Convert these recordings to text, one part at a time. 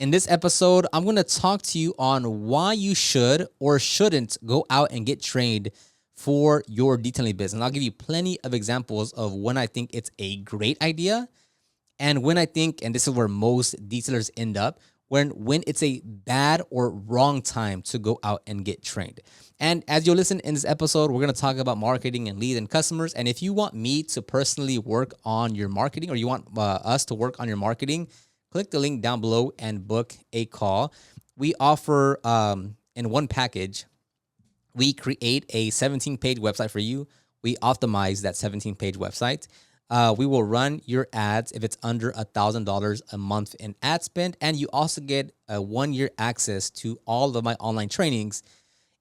In this episode, I'm going to talk to you on why you should or shouldn't go out and get trained for your detailing business. I'll give you plenty of examples of when I think it's a great idea and when I think, and this is where most detailers end up, when it's a bad or wrong time to go out and get trained. And as you listen in this episode, we're going to talk about marketing and leads and customers. And if you want me to personally work on your marketing, or you want us to work on your marketing, click the link down below and book a call. We offer in one package, we create a 17-page website for you. We optimize that 17-page website. We will run your ads if it's under $1,000 a month in ad spend. And you also get a 1-year access to all of my online trainings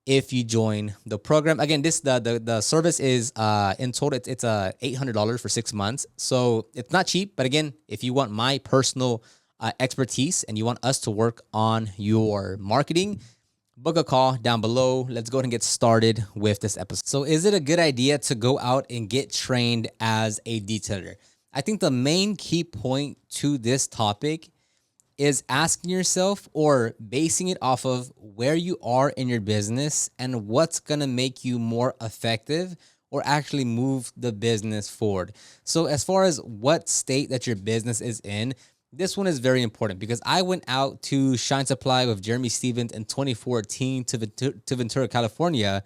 if you join the program. Again, the service is in total, it's $800 for 6 months. So it's not cheap. But again, if you want my personal expertise and you want us to work on your marketing, book a call down below. Let's go ahead and get started with this episode. So is it a good idea to go out and get trained as a detailer? I think the main key point to this topic is asking yourself or basing it off of where you are in your business and what's going to make you more effective or actually move the business forward. So as far as what state that your business is in, this one is very important because I went out to Shine Supply with Jeremy Stevens in 2014 to Ventura, California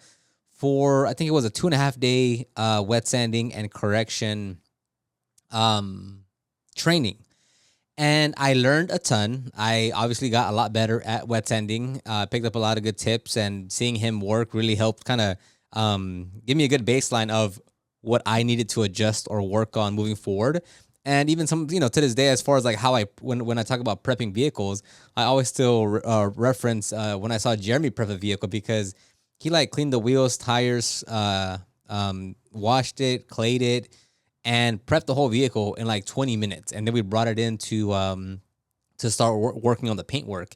for, I think it was a 2.5-day wet sanding and correction training. And I learned a ton. I obviously got a lot better at wet sanding, picked up a lot of good tips, and seeing him work really helped kind of give me a good baseline of what I needed to adjust or work on moving forward. And even some, to this day, as far as like how when I talk about prepping vehicles, I always still reference when I saw Jeremy prep a vehicle because he like cleaned the wheels, tires, washed it, clayed it, and prepped the whole vehicle in like 20 minutes. And then we brought it in to start working on the paint work.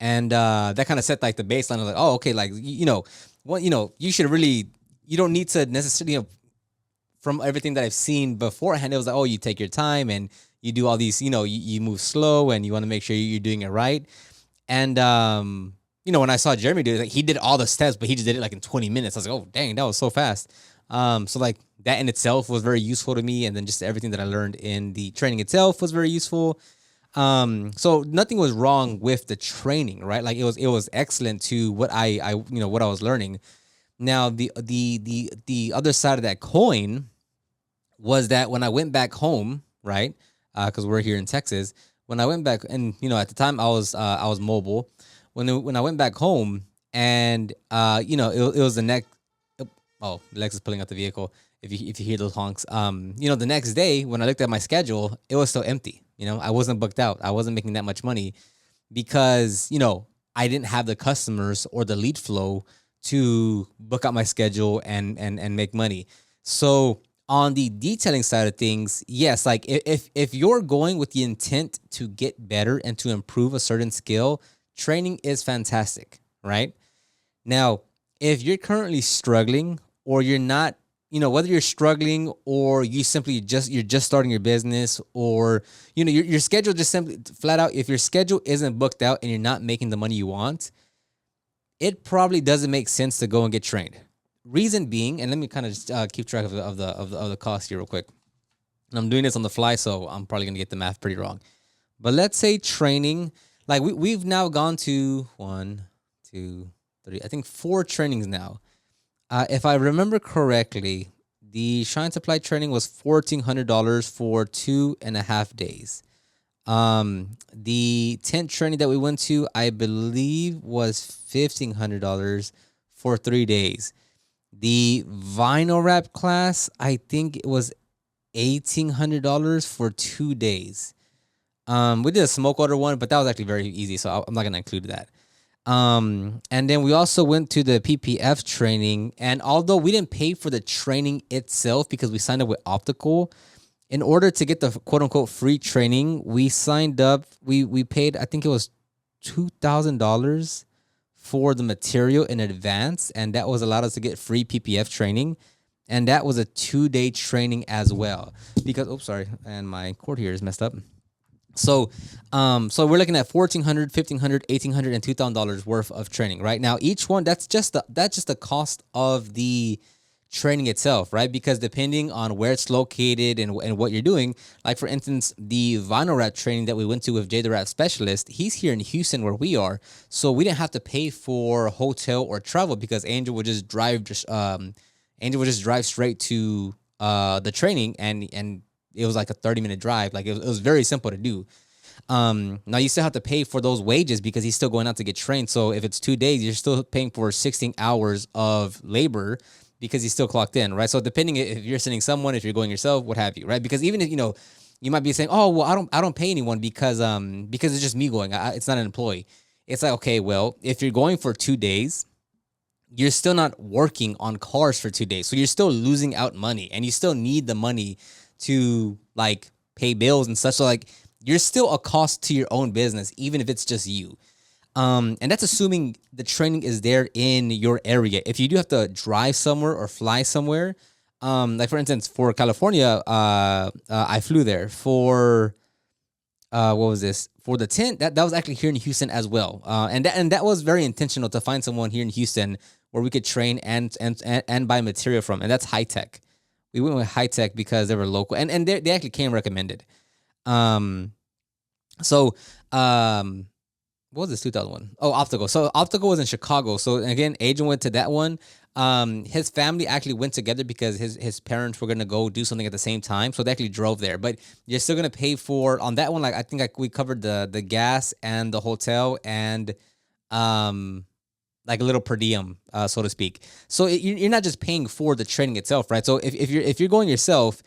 And that kind of set like the baseline of like, oh, okay, like, you should really, you don't need to necessarily, from everything that I've seen beforehand, it was like, oh, you take your time and you do all these, you move slow and you want to make sure you're doing it right. And, when I saw Jeremy do it, like, he did all the steps, but he just did it like in 20 minutes. I was like, oh, dang, that was so fast. So like that in itself was very useful to me. And then just everything that I learned in the training itself was very useful. So nothing was wrong with the training, right? Like it was excellent to what what I was learning. Now, the other side of that coin was that when I went back home, right? Because we're here in Texas. When I went back, and at the time I was mobile. When I went back home, and it was the next. Oh, Lex is pulling out the vehicle. If you hear those honks, the next day when I looked at my schedule, it was still empty. I wasn't booked out. I wasn't making that much money because I didn't have the customers or the lead flow to book out my schedule and make money. So on the detailing side of things, yes, like if you're going with the intent to get better and to improve a certain skill, training is fantastic, right? Now, if you're currently struggling or you're not, whether you're struggling or you're just starting your business or, your schedule just simply flat out, if your schedule isn't booked out and you're not making the money you want, it probably doesn't make sense to go and get trained. Reason being, and let me kind of just keep track of the cost here real quick. And I'm doing this on the fly, so I'm probably gonna get the math pretty wrong. But let's say training, like we've now gone to 1, 2, 3, I think 4 trainings now. If I remember correctly, the Shine Supply training was $1,400 for 2.5 days. The tent training that we went to, I believe, was $1,500 for 3 days. The vinyl wrap class, I think it was $1,800 for 2 days. We did a smoke order one, but that was actually very easy, so I'm not gonna include that. And then we also went to the PPF training, and although we didn't pay for the training itself because we signed up with Optical, in order to get the quote unquote free training, we signed up, we paid, I think it was $2,000 for the material in advance, and that was allowed us to get free PPF training. And that was a 2-day training as well. Because, and my cord here is messed up. So, so we're looking at 1,400, 1,500, 1,800, and $2,000 worth of training, right? Now, each one, that's just the cost of the training itself, right? Because depending on where it's located and what you're doing, like for instance, the vinyl wrap training that we went to with Jay the Wrap Specialist, he's here in Houston where we are. So we didn't have to pay for hotel or travel because Angel would just drive straight to the training, and it was like a 30-minute drive. Like it was very simple to do. Now you still have to pay for those wages because he's still going out to get trained. So if it's 2 days, you're still paying for 16 hours of labor because he's still clocked in, right? So depending if you're sending someone, if you're going yourself, what have you, right? Because even if you might be saying, oh well, I don't pay anyone because it's just me going. It's not an employee. It's like, okay, well, if you're going for 2 days, you're still not working on cars for 2 days. So you're still losing out money, and you still need the money to like pay bills and such. So like you're still a cost to your own business, even if it's just you. And that's assuming the training is there in your area. If you do have to drive somewhere or fly somewhere, like for instance, for California, I flew there for what was this, for the tent, that was actually here in Houston as well, and that was very intentional to find someone here in Houston where we could train and buy material from, and that's High Tech. We went with High Tech because they were local, and they actually came recommended. um so what was this 2001? Oh, Optical. So Optical was in Chicago. So again, Agent went to that one. His family actually went together because his parents were gonna go do something at the same time. So they actually drove there. But you're still gonna pay for on that one. Like I think like we covered the gas and the hotel and like a little per diem, so to speak. So you're not just paying for the training itself, right? So if you're going yourself,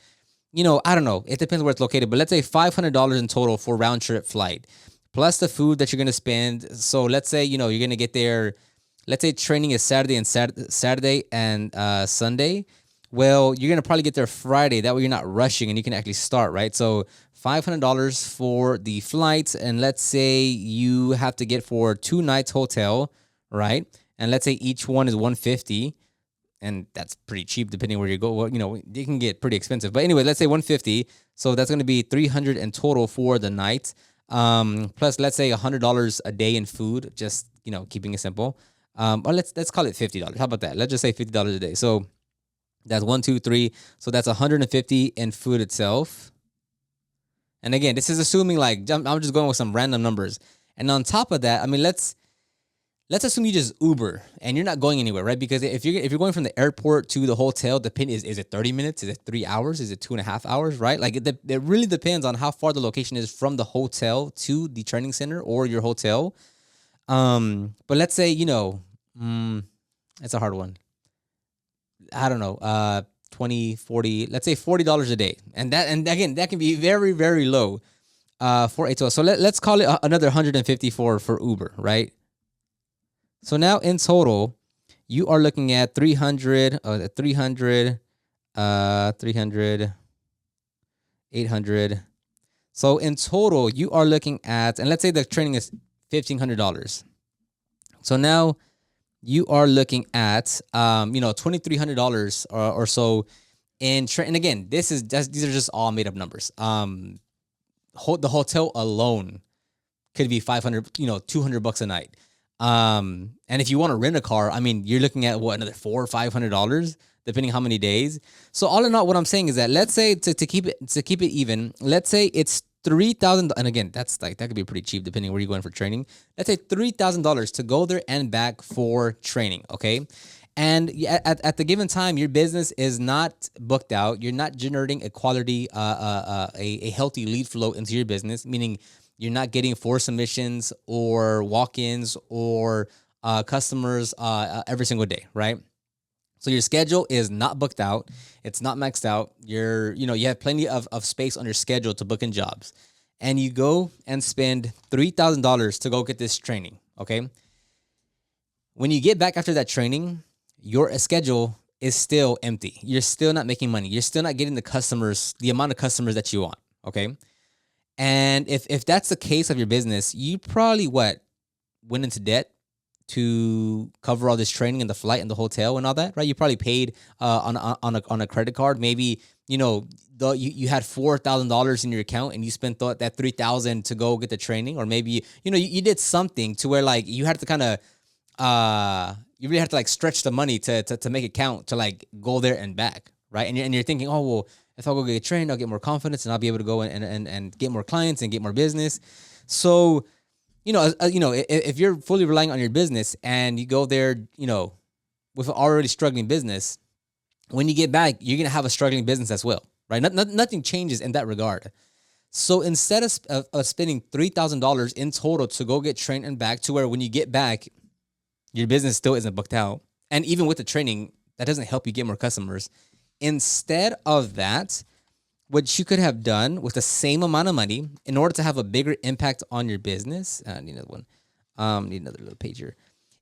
I don't know. It depends where it's located, but let's say $500 in total for round trip flight, plus the food that you're gonna spend. So let's say you're gonna get there. Let's say training is Saturday and Sunday. Well, you're gonna probably get there Friday. That way you're not rushing and you can actually start, right? So $500 for the flights, and let's say you have to get for 2 nights hotel, right? And let's say each one is 150, and that's pretty cheap depending where you go. Well, it can get pretty expensive. But anyway, let's say 150. So that's going to be 300 in total for the night. Plus, let's say $100 a day in food, just keeping it simple. Or let's call it $50. How about that? Let's just say $50 a day. So that's 1, 2, 3. So that's 150 in food itself. And again, this is assuming like I'm just going with some random numbers. And on top of that, I mean, let's assume you just Uber and you're not going anywhere, right? Because if you're going from the airport to the hotel, is it 30 minutes? Is it 3 hours? Is it 2.5 hours? Right? Like it really depends on how far the location is from the hotel to the training center or your hotel. But let's say it's a hard one. I don't know. 20, 40. Let's say $40 a day, and again that can be very very low. For a total. So let's call it another 150 for Uber, right? So now in total, you are looking at 300, 300, 300, 800. So in total, you are looking at, and let's say the training is $1,500. So now you are looking at, $2,300 or so in and again, these are just all made up numbers. The hotel alone could be 500, $200 a night. And if you want to rent a car, I mean, you're looking at what, another $400 or $500, depending how many days. So all in all, what I'm saying is that let's say to keep it even, let's say it's 3,000, and again, that's like that could be pretty cheap depending where you're going for training. Let's say $3,000 to go there and back for training, okay? And at the given time, your business is not booked out. You're not generating a quality, a healthy lead flow into your business, meaning you're not getting forced submissions or walk-ins or customers every single day, right? So your schedule is not booked out. It's not maxed out. You have plenty of space on your schedule to book in jobs. And you go and spend $3,000 to go get this training, okay? When you get back after that training, your schedule is still empty. You're still not making money. You're still not getting the amount of customers that you want, okay? And if that's the case of your business, you probably went into debt to cover all this training and the flight and the hotel and all that, right? You probably paid on a credit card. Maybe you had $4,000 in your account and you spent that 3,000 to go get the training, or maybe you did something to where like you had to kind of you really have to like stretch the money to make it count to like go there and back, right? And you're thinking, oh well, if I go get trained, I'll get more confidence and I'll be able to go and get more clients and get more business. So if you're fully relying on your business and you go there, with an already struggling business, when you get back, you're gonna have a struggling business as well, right? Nothing changes in that regard. So instead of spending $3,000 in total to go get trained and back, to where when you get back, your business still isn't booked out, and even with the training, that doesn't help you get more customers. Instead of that, what you could have done with the same amount of money in order to have a bigger impact on your business. I need another one. Need another little page here.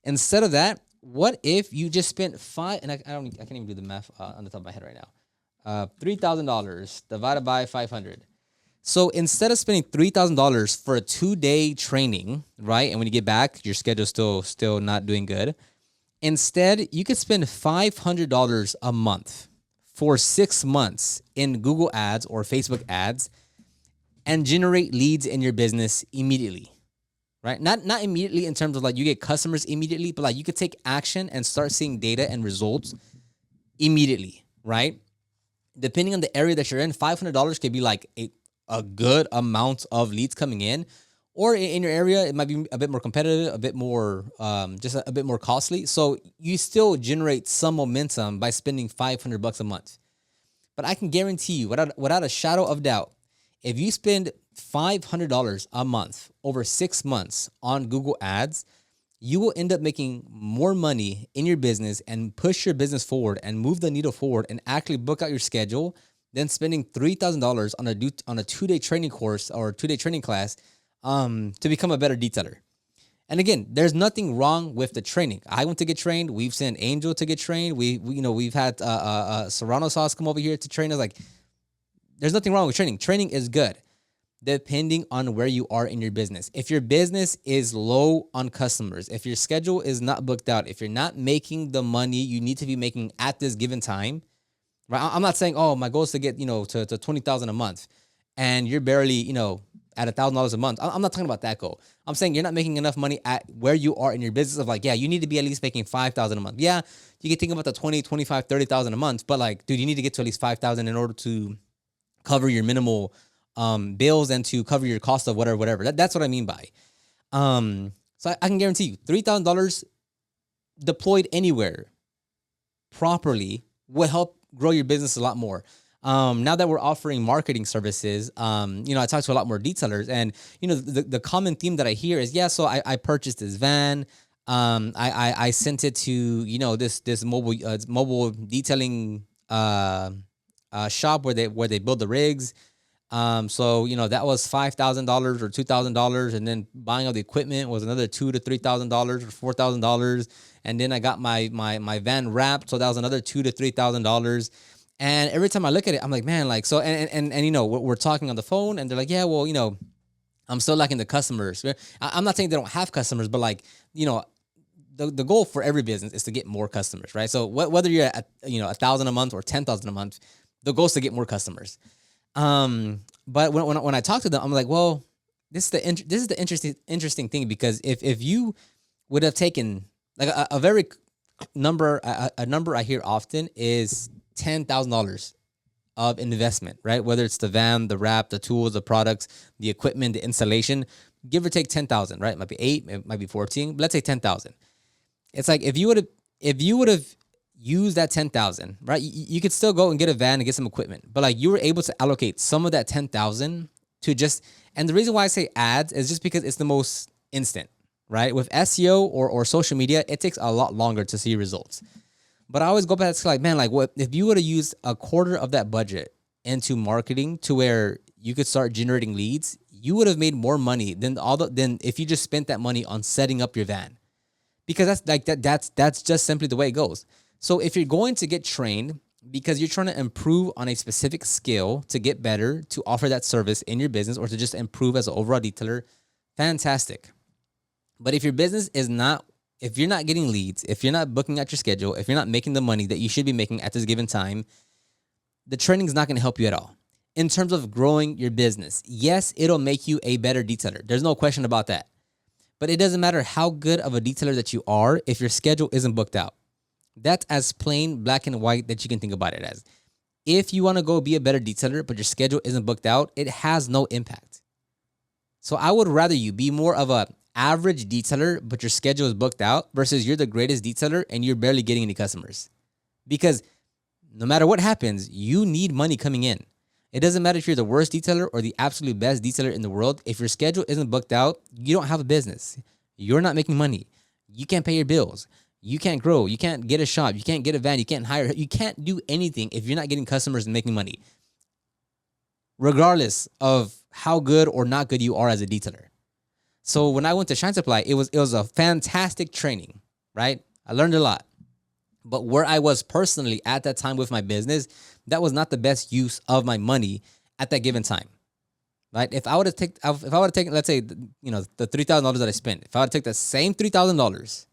Instead of that, what if you just spent and I can't even do the math on the top of my head right now. $3,000 divided by 500. So instead of spending $3,000 for a 2-day training, right? And when you get back, your schedule's still not doing good. Instead, you could spend $500 a month for 6 months in Google ads or Facebook ads and generate leads in your business immediately, right? Not immediately in terms of like you get customers immediately, but like you could take action and start seeing data and results immediately, right? Depending on the area that you're in, $500 could be like a good amount of leads coming in. Or in your area, it might be a bit more competitive, a bit more, just a bit more costly. So you still generate some momentum by spending $500 a month. But I can guarantee you, without a shadow of doubt, if you spend $500 a month over 6 months on Google Ads, you will end up making more money in your business and push your business forward and move the needle forward and actually book out your schedule than spending $3,000 on a 2-day training course or 2-day training class to become a better detailer. And again, there's nothing wrong with the training. I went to get trained. We've sent Angel to get trained. We've had Serrano Sauce come over here to train us. Like, there's nothing wrong with training. Training is good, depending on where you are in your business. If your business is low on customers, if your schedule is not booked out, if you're not making the money you need to be making at this given time, right? I'm not saying, oh, my goal is to get to 20,000 a month, and you're barely at $1,000 a month. I'm not talking about that goal. I'm saying you're not making enough money at where you are in your business of like, yeah, you need to be at least making 5,000 a month. Yeah, you can think about the 20, 25, 30,000 a month, but like, dude, you need to get to at least 5,000 in order to cover your minimal bills and to cover your cost of whatever. That's what I mean by. So I can guarantee you $3,000 deployed anywhere properly will help grow your business a lot more. Now that we're offering marketing services, I talk to a lot more detailers, and the common theme that I hear is, yeah, so I purchased this van. I sent it to this mobile detailing shop where they build the rigs. So that was $5,000 or $2,000, and then buying all the equipment was another $2,000 to $3,000 or $4,000, and then I got my van wrapped, so that was another $2,000 to $3,000. And every time I look at it, I'm like, man, like, so, and we're talking on the phone, and they're like, yeah, well, I'm still lacking the customers. I'm not saying they don't have customers, but like, the goal for every business is to get more customers, right? So whether you're at 1,000 a month or 10,000 a month, the goal is to get more customers. But when I talk to them, I'm like, well, this is the interesting thing, because if you would have taken like a very number I hear often is $10,000 of investment, right? Whether it's the van, the wrap, the tools, the products, the equipment, the installation, give or take 10,000, right? It might be 8, it might be 14, but let's say 10,000. It's like if you would have used that 10,000, right? You could still go and get a van and get some equipment, but like you were able to allocate some of that 10,000 to just, and the reason why I say ads is just because it's the most instant, right? With SEO or social media, it takes a lot longer to see results. But I always go back to like, man, like what if you would have used a quarter of that budget into marketing to where you could start generating leads, you would have made more money than if you just spent that money on setting up your van. Because that's just simply the way it goes. So if you're going to get trained because you're trying to improve on a specific skill to get better, to offer that service in your business, or to just improve as an overall detailer, fantastic. But if your business is not, if you're not getting leads, if you're not booking out your schedule, if you're not making the money that you should be making at this given time, the training is not going to help you at all. In terms of growing your business, yes, it'll make you a better detailer. There's no question about that. But it doesn't matter how good of a detailer that you are if your schedule isn't booked out. That's as plain black and white that you can think about it as. If you want to go be a better detailer, but your schedule isn't booked out, it has no impact. So I would rather you be more of a average detailer, but your schedule is booked out versus you're the greatest detailer and you're barely getting any customers. Because no matter what happens, you need money coming in. It doesn't matter if you're the worst detailer or the absolute best detailer in the world. If your schedule isn't booked out, you don't have a business. You're not making money. You can't pay your bills. You can't grow. You can't get a shop. You can't get a van. You can't hire. You can't do anything if you're not getting customers and making money, regardless of how good or not good you are as a detailer. So when I went to Shine Supply, it was a fantastic training, right? I learned a lot. But where I was personally at that time with my business, that was not the best use of my money at that given time, right? If I would have taken, let's say, the $3,000 that I spent, if I would have taken the same $3,000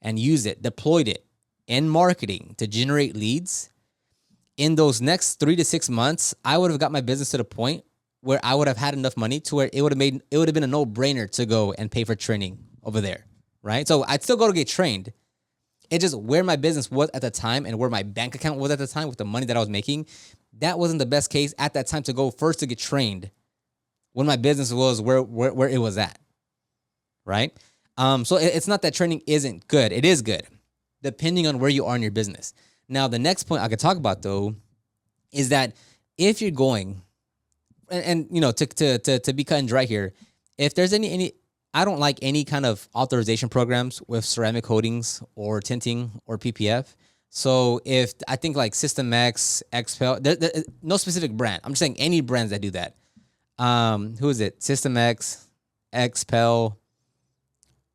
and used it, deployed it in marketing to generate leads, in those next 3 to 6 months, I would have got my business to the point where I would have had enough money to where it would have been a no-brainer to go and pay for training over there, right? So I'd still go to get trained. It's just where my business was at the time and where my bank account was at the time with the money that I was making. That wasn't the best case at that time to go first to get trained when my business was where it was at, right? So it's not that training isn't good. It is good, depending on where you are in your business. Now, the next point I could talk about, though, is that if you're going, and to be cut and dry here, if there's any I don't like any kind of authorization programs with ceramic coatings or tinting or PPF. So if I think like System X, XPEL, there, no specific brand. I'm just saying any brands that do that. Who is it? System X, XPEL,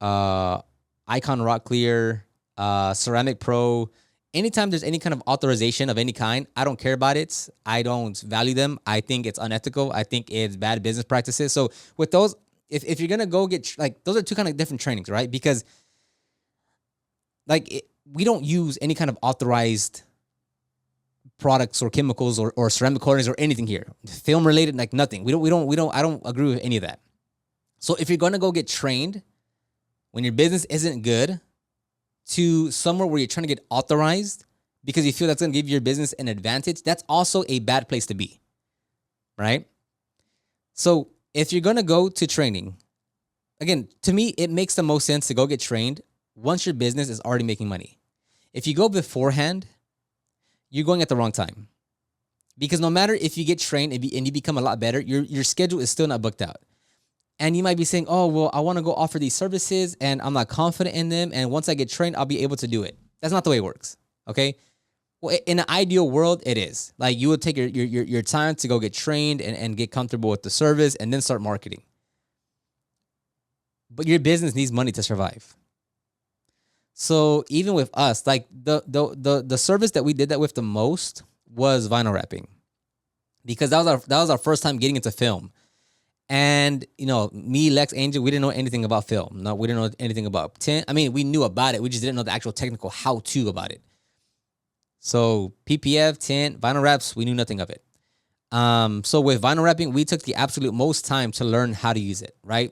Icon Rock Clear, Ceramic Pro. Anytime there's any kind of authorization of any kind, I don't care about it. I don't value them. I think it's unethical. I think it's bad business practices. So with those, if you're gonna go get those are two kind of different trainings, right? Because we don't use any kind of authorized products or chemicals or ceramic coatings or anything here. Film related, like nothing. We don't. I don't agree with any of that. So if you're gonna go get trained when your business isn't good to somewhere where you're trying to get authorized because you feel that's gonna give your business an advantage, that's also a bad place to be, right? So if you're going to go to training, again, to me, it makes the most sense to go get trained once your business is already making money. If you go beforehand, you're going at the wrong time. Because no matter if you get trained and you become a lot better, your schedule is still not booked out. And you might be saying, oh, well, I want to go offer these services and I'm not confident in them. And once I get trained, I'll be able to do it. That's not the way it works, okay? Well, in an ideal world, it is. Like you would take your time to go get trained and get comfortable with the service and then start marketing. But your business needs money to survive. So even with us, like the service that we did that with the most was vinyl wrapping. Because that was our first time getting into film. And, me, Lex, Angel, we didn't know anything about film. No, we didn't know anything about tint. I mean, we knew about it. We just didn't know the actual technical how-to about it. So PPF, tint, vinyl wraps, we knew nothing of it. So with vinyl wrapping, we took the absolute most time to learn how to use it, right?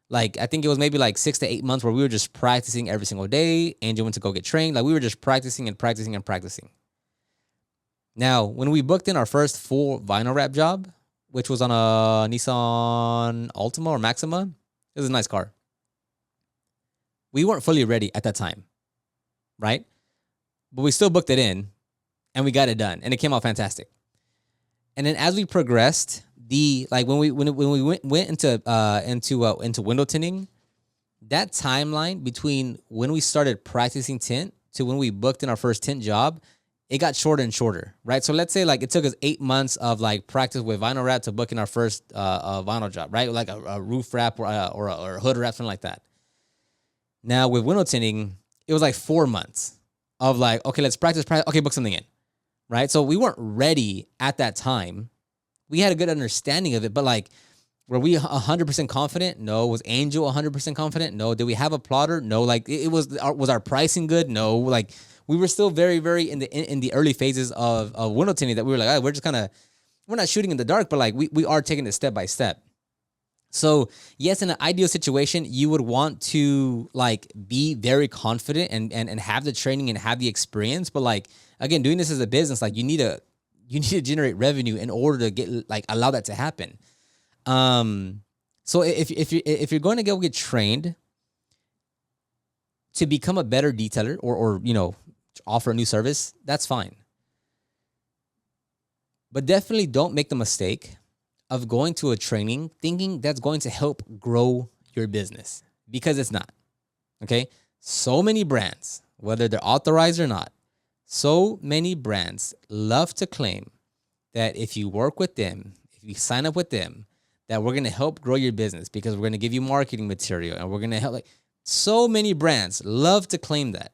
Like, I think it was maybe like 6 to 8 months where we were just practicing every single day. Angel went to go get trained. Like, we were just practicing and practicing and practicing. Now, when we booked in our first full vinyl wrap job, which was on a Nissan Altima or Maxima, it was a nice car. We weren't fully ready at that time, right? But we still booked it in. And we got it done, and it came out fantastic. And then as we progressed, when we went into window tinting, that timeline between when we started practicing tint to when we booked in our first tint job, it got shorter and shorter, right? So let's say it took us 8 months of practice with vinyl wrap to book in our first vinyl job, right? Like a roof wrap or a hood wrap, something like that. Now with window tinting, it was like 4 months of okay, let's practice, okay, book something in. Right? So we weren't ready at that time. We had a good understanding of it, but were we 100% confident? No. Was Angel 100% confident? No. Did we have a plotter? No. Was our pricing good? No. We we were still very, very in the early phases of window tinting that we were like, oh, we're just kind of, we're not shooting in the dark, but like we are taking it step by step. So yes, in an ideal situation, you would want to like be very confident and have the training and have the experience. But like, again, doing this as a business, like you need to generate revenue in order to get like allow that to happen. So if you're going to go get trained to become a better detailer or you know, offer a new service, that's fine. But definitely don't make the mistake of going to a training thinking that's going to help grow your business, because it's not. Okay? So many brands, whether they're authorized or not, so many brands love to claim that if you work with them, if you sign up with them, that we're going to help grow your business because we're going to give you marketing material and we're going to help. Like, so many brands love to claim that.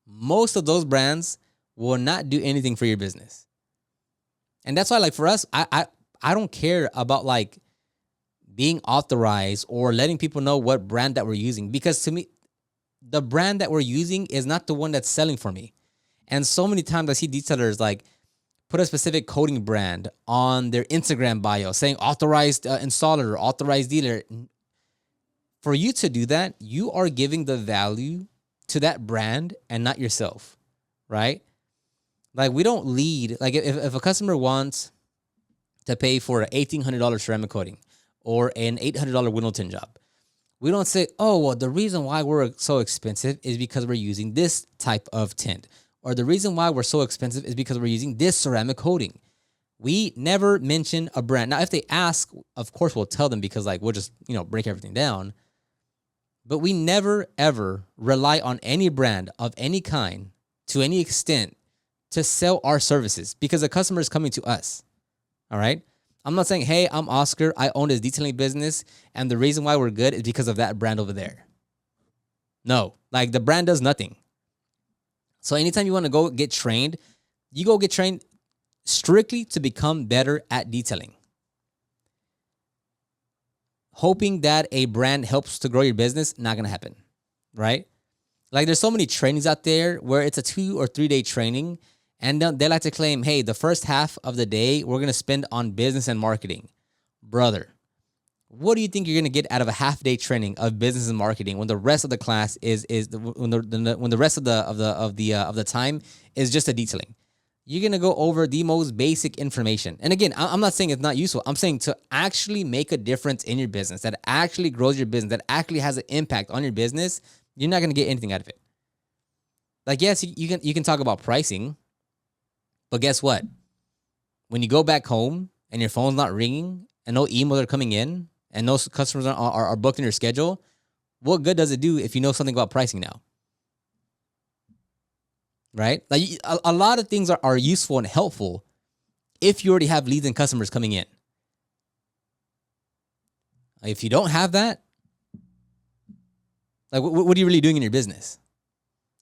Most of those brands will not do anything for your business. And that's why, like, for us, I don't care about like being authorized or letting people know what brand that we're using, because to me, the brand that we're using is not the one that's selling for me. And so many times I see detailers like put a specific coding brand on their Instagram bio saying authorized installer or authorized dealer. For you to do that, you are giving the value to that brand and not yourself, right? Like, we don't lead. Like, if a customer wants to pay for an $1,800 ceramic coating or an $800 window tint job, we don't say, oh, well, the reason why we're so expensive is because we're using this type of tint. Or the reason why we're so expensive is because we're using this ceramic coating. We never mention a brand. Now, if they ask, of course, we'll tell them, because like we'll just, you know, break everything down. But we never, ever rely on any brand of any kind to any extent to sell our services, because the customer is coming to us. All right. I'm not saying, hey, I'm Oscar, I own this detailing business, and the reason why we're good is because of that brand over there. No, like, the brand does nothing. So anytime you want to go get trained, you go get trained strictly to become better at detailing. Hoping that a brand helps to grow your business, not going to happen, right? Like, there's so many trainings out there where it's a 2 or 3 day training, and they like to claim, hey, the first half of the day, we're going to spend on business and marketing. Brother, what do you think you're going to get out of a half day training of business and marketing when the rest of the class when the rest of the time is just a detailing? You're going to go over the most basic information. And again, I'm not saying it's not useful. I'm saying to actually make a difference in your business, that actually grows your business, that actually has an impact on your business, you're not going to get anything out of it. Like, yes, you can talk about pricing, but guess what? When you go back home and your phone's not ringing and no emails are coming in and no customers are booked in your schedule, what good does it do if you know something about pricing now? Right? Like, a lot of things are useful and helpful if you already have leads and customers coming in. If you don't have that, like, what are you really doing in your business?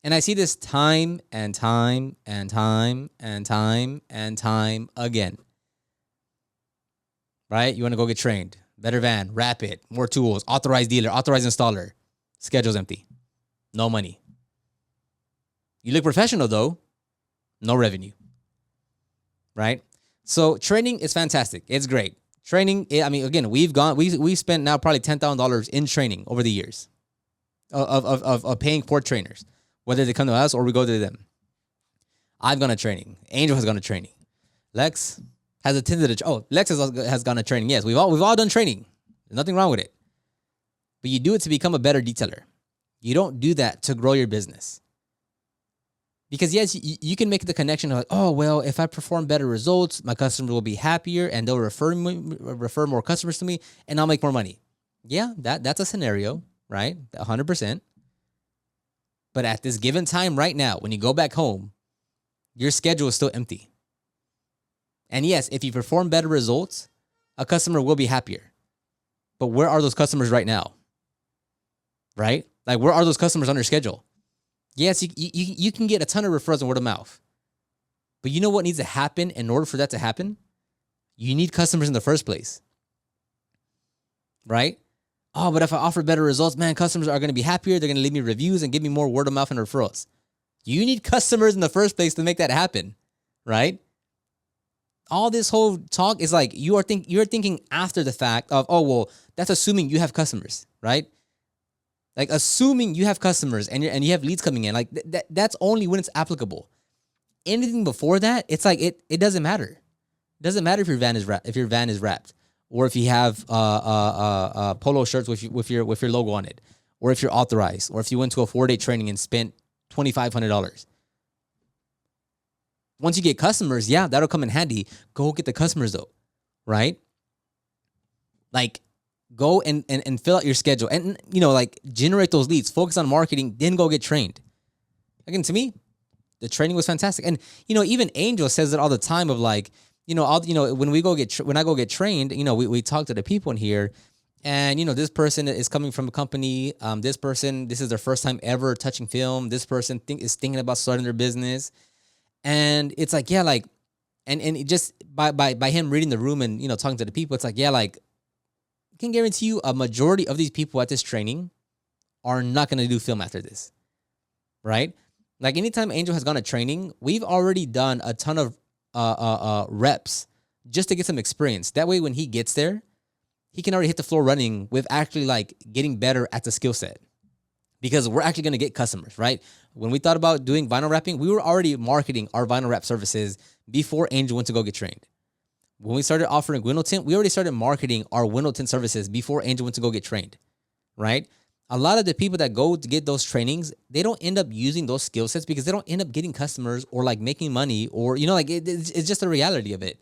And I see this time and time and time and time and time again. Right? You want to go get trained. Better van, rapid, more tools, authorized dealer, authorized installer. Schedule's empty. No money. You look professional though. No revenue. Right? So training is fantastic. It's great. Training, I mean, again, we've spent now probably $10,000 in training over the years of paying for trainers, whether they come to us or we go to them. I've gone to training. Angel has gone to training. Lex has attended Lex has gone to training. Yes, we've all done training. There's nothing wrong with it. But you do it to become a better detailer. You don't do that to grow your business. Because yes, you can make the connection of like, oh, well, if I perform better results, my customers will be happier and they'll refer more customers to me and I'll make more money. Yeah, that's a scenario, right? 100%. But at this given time right now, when you go back home, your schedule is still empty. And yes, if you perform better results, a customer will be happier. But where are those customers right now? Right? Like, where are those customers on your schedule? Yes, you can get a ton of referrals and word of mouth. But you know what needs to happen in order for that to happen? You need customers in the first place. Right? Oh, but if I offer better results, man, customers are going to be happier. They're going to leave me reviews and give me more word of mouth and referrals. You need customers in the first place to make that happen, right? All this whole talk is like you're thinking after the fact of, oh well, that's assuming you have customers, right? Like assuming you have customers and you have leads coming in, like that's only when it's applicable. Anything before that, it's like it doesn't matter. It doesn't matter if your van is wrapped, or if you have polo shirts with your logo on it, or if you're authorized, or if you went to a 4-day training and spent $2,500. Once you get customers, yeah, that'll come in handy. Go get the customers though, right? Like, go and fill out your schedule, and like generate those leads. Focus on marketing, then go get trained. Again, to me, the training was fantastic, and even Angel says it all the time of like, when I go get trained, we talk to the people in here, and this person is coming from a company. This is their first time ever touching film. This person is thinking about starting their business. And it's like, yeah, like, and it just by him reading the room and talking to the people, it's like, yeah, like, I can guarantee you a majority of these people at this training are not going to do film after this, right? Like anytime Angel has gone to training, we've already done a ton of reps just to get some experience. That way, when he gets there, he can already hit the floor running with actually like getting better at the skill set. Because we're actually going to get customers, right? When we thought about doing vinyl wrapping, we were already marketing our vinyl wrap services before Angel went to go get trained. When we started offering window tint, we already started marketing our window tint services before Angel went to go get trained, right? A lot of the people that go to get those trainings, they don't end up using those skill sets because they don't end up getting customers or like making money, or like it's just the reality of it.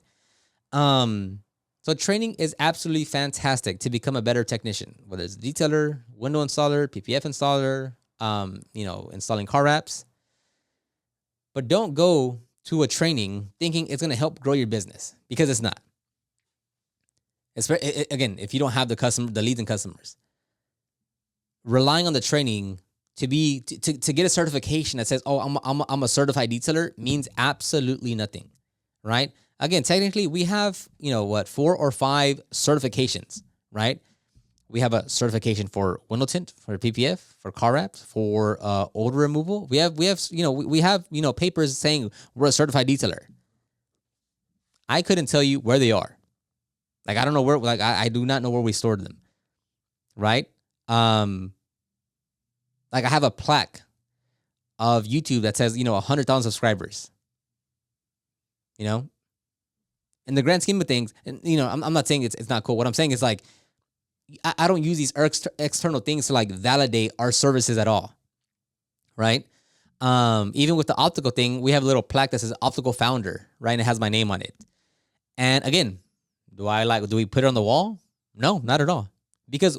So training is absolutely fantastic to become a better technician, whether it's a detailer, window installer, PPF installer, installing car wraps. But don't go to a training thinking it's going to help grow your business, because it's not. Again, if you don't have the leads and customers, relying on the training to get a certification that says, oh, I'm a certified detailer means absolutely nothing, right? Again, technically, we have 4 or 5 certifications, right? We have a certification for window tint, for PPF, for car wraps, for odor removal. We have papers saying we're a certified detailer. I couldn't tell you where they are. Like, I don't know where. Like, I do not know where we stored them, right? Like, I have a plaque of YouTube that says 100,000 subscribers. In the grand scheme of things, and I'm not saying it's not cool. What I'm saying is like, I don't use these external things to like validate our services at all, right? Even with the optical thing, we have a little plaque that says optical founder, right? And it has my name on it. And again, do we put it on the wall? No, not at all. Because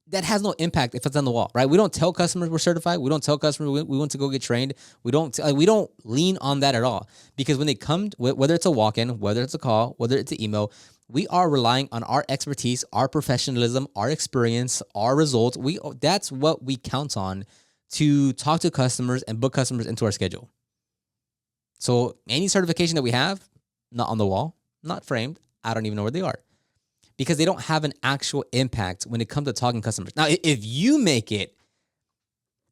that has no impact if it's on the wall, right? We don't tell customers we're certified. We don't tell customers we want to go get trained. We don't lean on that at all, because when they come, whether it's a walk-in, whether it's a call, whether it's an email, we are relying on our expertise, our professionalism, our experience, our results. That's what we count on to talk to customers and book customers into our schedule. So any certification that we have, not on the wall, not framed, I don't even know where they are, because they don't have an actual impact when it comes to talking customers. Now, if you make it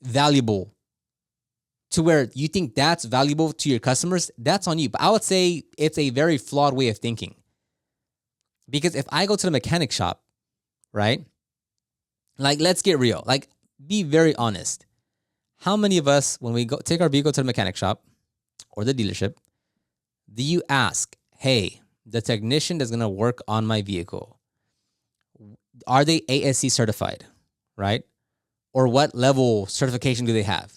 valuable to where you think that's valuable to your customers, that's on you. But I would say it's a very flawed way of thinking. Because if I go to the mechanic shop, right? Like, let's get real. Like, be very honest. How many of us, when we go take our vehicle to the mechanic shop or the dealership, do you ask, hey, the technician that's going to work on my vehicle, are they ASC certified, right? Or what level certification do they have?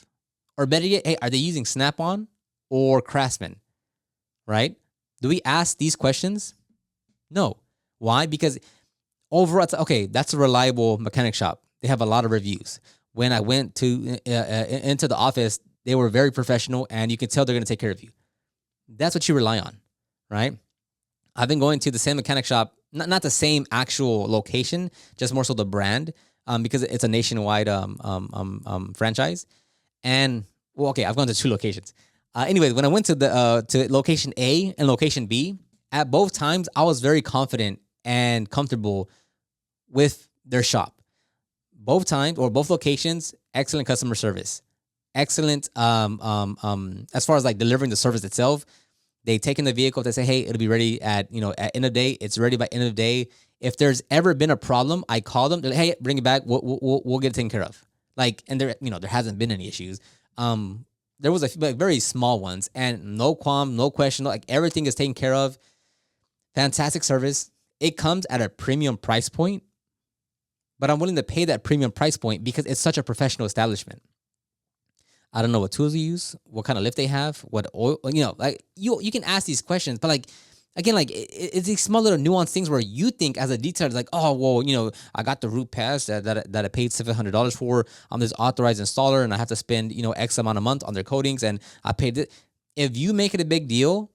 Or better yet, hey, are they using Snap-on or Craftsman, right? Do we ask these questions? No. Why? Because overall, okay, that's a reliable mechanic shop. They have a lot of reviews. When I went to into the office, they were very professional, and you can tell they're going to take care of you. That's what you rely on, right? I've been going to the same mechanic shop, not the same actual location, just more so the brand, because it's a nationwide franchise. And well, okay, I've gone to 2 locations. Anyways, when I went to to location A and location B, at both times I was very confident and comfortable with their shop. Both times, or both locations, excellent customer service. excellent as far as like delivering the service itself. They take in the vehicle, they say, hey, it'll be ready at, at end of day. It's ready by end of day. If there's ever been a problem, I call them. They're like, hey, bring it back. We'll get it taken care of. Like, and there, there hasn't been any issues. There was a few, like, very small ones, and no qualm, no question. Like, everything is taken care of. Fantastic service. It comes at a premium price point, but I'm willing to pay that premium price point because it's such a professional establishment. I don't know what tools you use, what kind of lift they have, what oil, like you can ask these questions, but like, again, like it's these small little nuanced things where you think as a detailer, like, oh, well, I got the root pass that I paid $700 for. I'm this authorized installer and I have to spend, X amount a month on their coatings and I paid it. If you make it a big deal,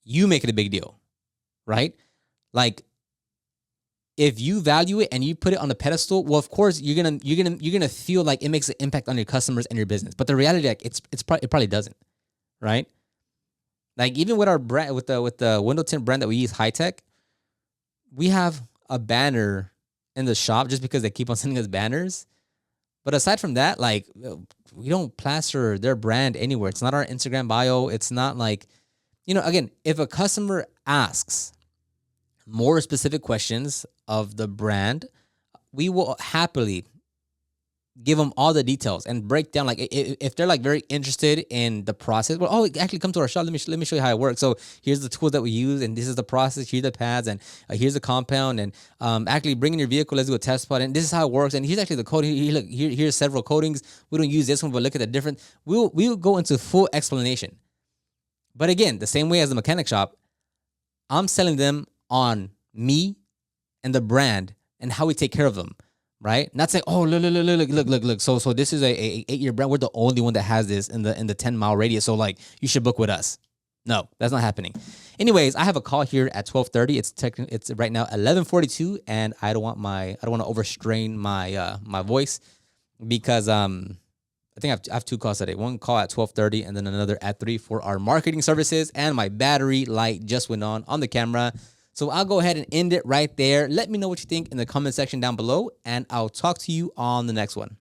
you make it a big deal, right? Like, if you value it and you put it on the pedestal, well, of course you're gonna feel like it makes an impact on your customers and your business. But the reality, like, it probably doesn't, right? Like, even with our brand, with the window tint brand that we use, High Tech, we have a banner in the shop just because they keep on sending us banners. But aside from that, like, we don't plaster their brand anywhere. It's not our Instagram bio. It's not like, again, if a customer asks more specific questions of the brand, we will happily give them all the details and break down. Like, if they're like very interested in the process, well, oh, actually come to our shop. Let me show you how it works. So here's the tools that we use, and this is the process. Here's the pads, and here's the compound, and actually bring in your vehicle. Let's do a test spot, and this is how it works. And here's actually the coating. Here's several coatings. We don't use this one, but look at the different. We'll go into full explanation. But again, the same way as the mechanic shop, I'm selling them on me and the brand and how we take care of them, right? Not saying, oh, look. So this is a 8-year brand. We're the only one that has this in the 10-mile radius. So like, you should book with us. No, that's not happening. Anyways, I have a call here at 12:30. It's right now 11:42, and I don't want to overstrain my my voice because I think I have two calls today. One call at 12:30 and then another at 3 for our marketing services. And my battery light just went on the camera. So I'll go ahead and end it right there. Let me know what you think in the comment section down below, and I'll talk to you on the next one.